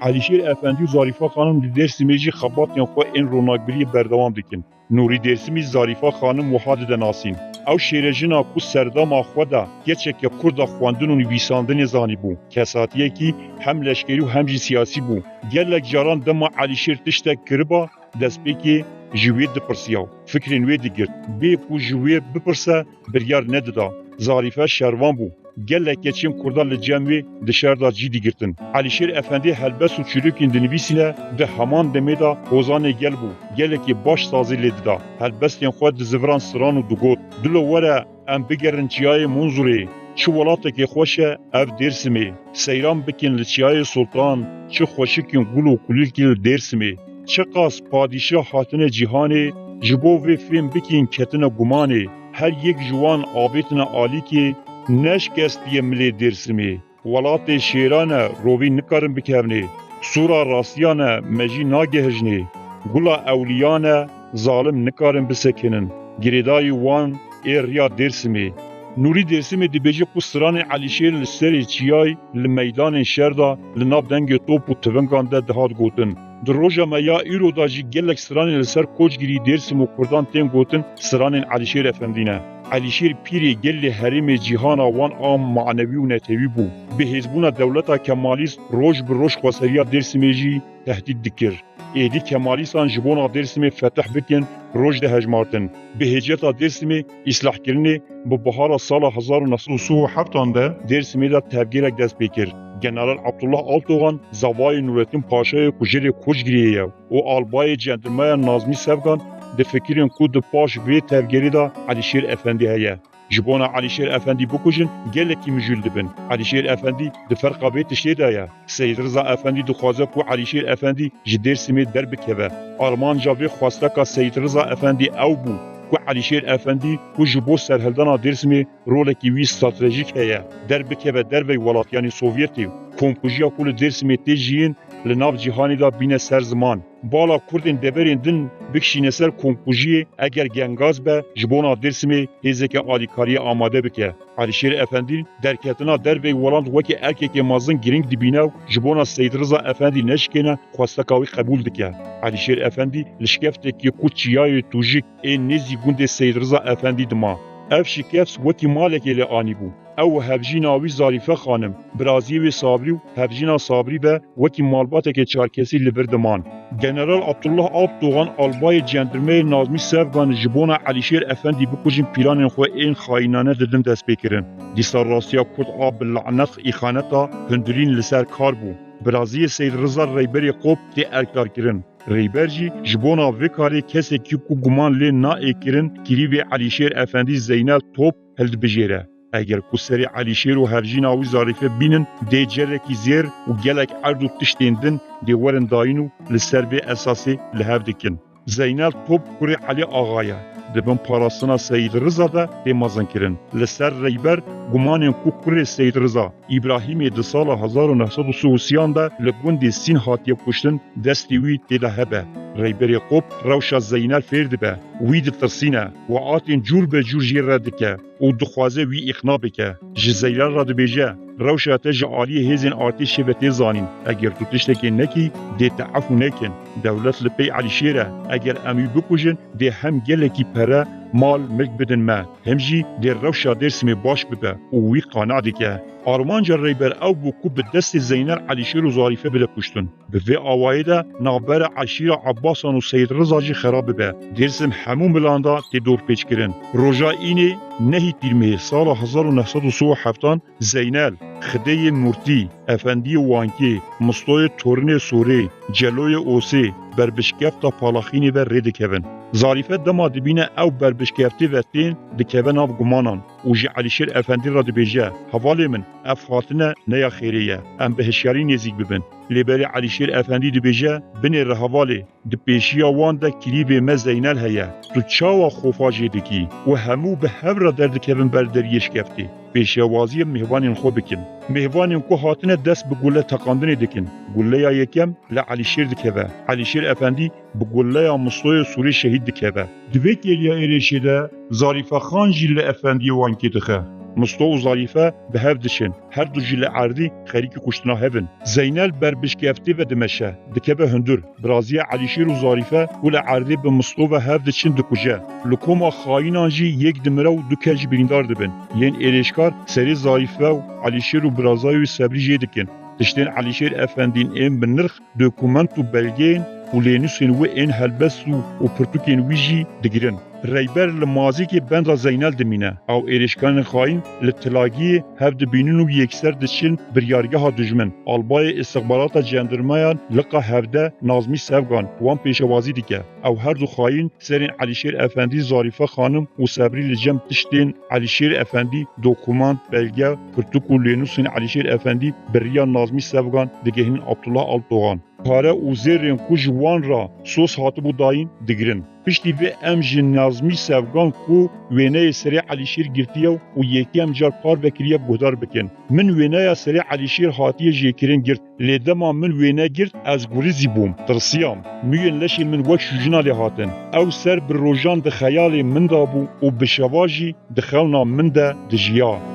علیشیر افندی و ظریفه خانم دی درسمی جی خباتین خو این روناکبری بردوام دکن. نوری درسمی ظریفه خانم وحاد دناسین. او شیرجنا کو سردام خدا گچک کرد خواندن و نویساندن زانی بو. کساتیه کی هم لشکری و هم سیاسی بو. گلک جاران دم علیشیر تشت کربا دست بکی جوید دپرسیاو. فکرین وی دیگر. بی کو جوید بپرسه بریار نددا. ظریفه شروان بو. گلک geçim kurdal cemvi dışarıda ciddi girtin. Alişir Efendi helbes u çürükün dinvisine de haman demeda hozane gel bu. Geleki baş sazı ledida. Helbes yan xwed zivran sıran u dugot. Dilo were em bigerin çiyayı munzuri. Çi welateke xweşe ev Dêrsimê. Seyran bikin li çiyayê Sultan. Çi xweşikin gul û kulîlkê li Dêrsimê. Çi qas padîşah hatine cîhanê. Ji bo vê fêm bikin ketine gumanê. Her yek ji wan avêtine alîkê نشکستی ملی درسمی ولات شیرانه روی نکارم بکهونی سورا راستیانه مجی ناگهجنی گلا اولیانه ظالم نکارم بسکنن گریدای وان ایریا درسمی نوری درسمی دی بیجی قصران علیشیر لسری چیای لمیدان شردا لناب دنگ توپ و تونگان ده دهات گوتن در روژا میا ایرو دا جی گلک سران لسر کوچگیری درسم و کردان تیم گوتن سران علیشیر افندینه علیشیر پیری گل حریم جهانا وان آم معنوی و نتوی بو. به حزبون دولتا کمالیست روش به روش خسریا درسمی جی تهدید دکر. ایدی کمالیستان جبونا درسمی فتح بکن روش ده هجمارتن. به هجتا درسمی اصلاح کرنی به بهار سال 1937 ده درسمی دا تبگیرک دست بکر. جنرال عبدالله آلتوغان زوای نورالدین پاشای کجری کجگریه و آلبای جندرمای نازمی سفگان ده فکرین کو ده پاش وی تفگیری دا علیشیر افندی هیا. جبونا علیشیر افندی بکوشن گلکی مجول دبن. علیشیر افندی ده فرقا بیت شیده هیا. سید رضا افندی ده خوازه کو علیشیر افندی جدیر سمی در بکوه. آلمان جاوی خواسته که سید رضا افندی او بو. کو علیشیر افندی کو جبو سرهلدانا درسمی رولکی وی استراتژیک هیا. در بکوه در وی ولاتیانی سوویتی. کمپوژیا کل درسمی تیجین لناف جهانی دا بین سر زمان. بالا کردین دبرین دن بکشین سر کمپوژی اگر گنگاز به جبونا درسمی هزک آلیکاری آماده بکه. علیشیر افندی در کتنا در وی ولند وکی erkek mazın giring dibine jibona Seyyid Rıza Efendi neşkene xwastekawi qebul dike. Alişir Efendi lişkefteki kuçiyayı tujik nezi gunde Seyyid Rıza Efendi dima. Ev şikefs weki malekeli ani bu. او هفجینا وی ظریفه خانم برازی و صابری و هفجینا صابری به وکی مالباته که چارکسی لبردمان جنرال عبدالله آلتوغان آلبای جندرمه نازمی سفگان جبونا علیشیر افندی بکوشن پیران خو این خاینانه ددن دست بکرن دیسار راستیا کرد آب لعنت ایخانتا هندرین لسر کار بو برازی سید رضا ریبری قوب دی ارکدار کرن ریبرجی جبونا وکاری کسی که گمان لی نا ایکرن کری و علیشیر افندی زینل توپ هلد بجیره اگر کسری علیشیر و هرجینا و ظریفه بینن دی جرکی زیر و گلک عرض و تشتیندن دی ورن داینو لسر به اساسی لحف دکن. زینل توب کری علی آغایه دبن پاراسنا سید رضا ده دی مازن کرن. لسر ریبر گمانین کو کری سید رضا ابراهیم دی سال 1930 ده لگون دی سین هاتیه کشتن دستی وی دی لحبه. ریبری قوب روشا زینل فرد به وی دی ترسینه و آتین جور به جور جیر ردکه و دخوازه وی اقنا بکه جزیلر را دو بیجه روشا تج عالی هزین آتیش و تیزانین اگر تو تشتکی نکی دی تعفو نکن دولت لپی علیشیره اگر امی بکوشن دی هم گلکی پره مال ملک بدن ما همجی دی روشا درسمی باش ببه و وی قانع دیکه آرمانجا ریبر او بو به دست زینر علیشیر و ظریفه بده کشتن به وی آوایده نابر عشیر عباسان و سید رضا جی خراب به درسم همون بلاندا تی دور پیچ کرن روژا اینی نهی تیرمه سال 1937 زینل خدای مورتی افندی وانکی مستوی تورن سوری جلوی اوسی بربشکفتا پالاخینی بر رید کهون ظریفه دما دبینه او بربشکفتی وقتین دکهون آب گمانان و جی علیشیر افندی را دبیجه حوالی من افخاتنه نیا خیریه ام به هشیاری نزیک ببن لیبری علیشیر افندی دبیجه بینه رهوالی دپیشیا وان ده کلیب مزینل هیا تو چاوا خوفاجی دکی و همو به هفر درد کهون بردریش کفتی پیشوازی مهوانین خو بکن مهوانین کو هاتنه دست به گله تقاندن دکن گله یا یکم لعلیشیر دکه علیشیر افندی به گله یا مستوی سوری شهید دکه دوی گلیا ایرشیده ظریفه خان جیل افندی وانکی دخه مستو و ظریفه به هف دشن هر دو جیل عردی خریکی کشتنا هفن زینل بر بشکفتی و دمشه دکبه هندور برازی علیشیر و ظریفه ول عردی به مستو و هف دشن دکوجه لکوما خاینان جی یک دمره و دو کج بریندار دبن یین ایرشکار سری ظریفه و علیشیر و برازای و صبری جی دکن تشتین علیشیر افندین ام بنرخ دوکومنت و بلگین و لینوسین و این هلبس و پرتوکین ویجی دگرن ریبر لمازی که بند زینل دمینه او ایرشکان خاین لطلاقی هف دبینن و یکسر دشن بریارگه ها دجمن آلبای استخبارات جندرمایان لقا هفده نازمی سفگان وان پیشوازی دیگه او هر دو خاین سرین علیشیر افندی ظریفه خانم و صبری لجم تشتین علیشیر افندی دوکومنت بلگه پرتوکول لینوسین علیشیر افندی بریا نازمی سفگان دگهین عبدالله آلتوغان پاره او زیرین کو جوان را سوس هاتبو داین دگرن پشتی و ام جن نازمی سفگان کو وینه سری علیشیر گرتیه و یکی ام جار پار بکریه گودار بکن من وینه سری علیشیر هاتیه جیکرین گرت لیدما من وینه گرت از گوریزی بوم ترسیام میون لشی من وک شجنا لی هاتن او سر بر روژان ده خیال من دابو و بشواجی ده خلنا من ده دجیا